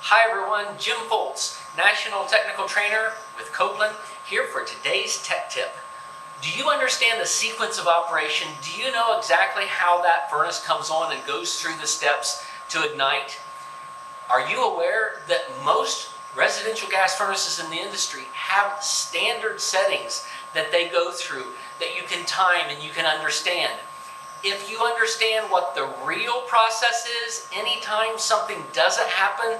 Hi everyone, Jim Fultz, National Technical Trainer with Copeland, here for today's tech tip. Do you understand the sequence of operation? Do you know exactly how that furnace comes on and goes through the steps to ignite? Are you aware that most residential gas furnaces in the industry have standard settings that they go through that you can time and you can understand? If you understand what the real process is, anytime something doesn't happen,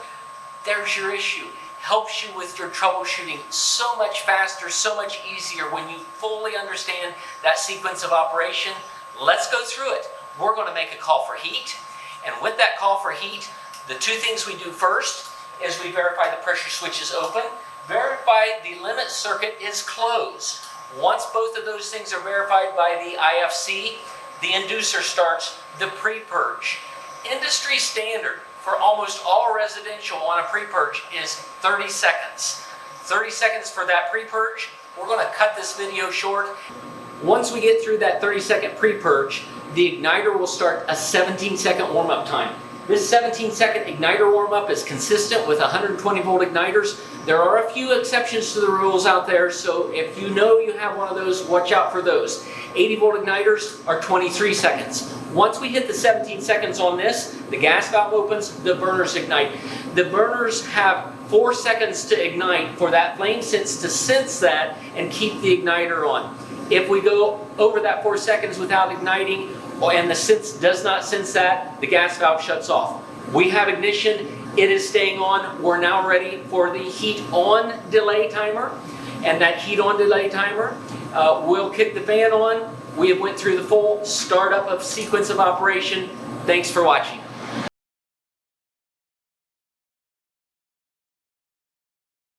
there's your issue. Helps you with your troubleshooting so much faster, so much easier when you fully understand that sequence of operation. Let's go through it. We're going to make a call for heat. And with that call for heat, the two things we do first is we verify the pressure switch is open, verify the limit circuit is closed. Once both of those things are verified by the IFC, the inducer starts the pre-purge. Industry standard for almost all residential on a pre-purge is 30 seconds. 30 seconds for that pre-purge. We're going to cut this video short. Once we get through that 30-second pre-purge, the igniter will start a 17-second warm-up time. This 17-second igniter warm-up is consistent with 120-volt igniters. There are a few exceptions to the rules out there, so if you know you have one of those, watch out for those. 80-volt igniters are 23 seconds. Once we hit the 17 seconds on this, the gas valve opens, the burners ignite. The burners have 4 seconds to ignite for that flame sense to sense that and keep the igniter on. If we go over that 4 seconds without igniting, and the sense does not sense that, the gas valve shuts off. We have ignition, it is staying on. We're now ready for the heat on delay timer, and that heat on delay timer will kick the fan on. We have went through the full startup of sequence of operation. Thanks for watching.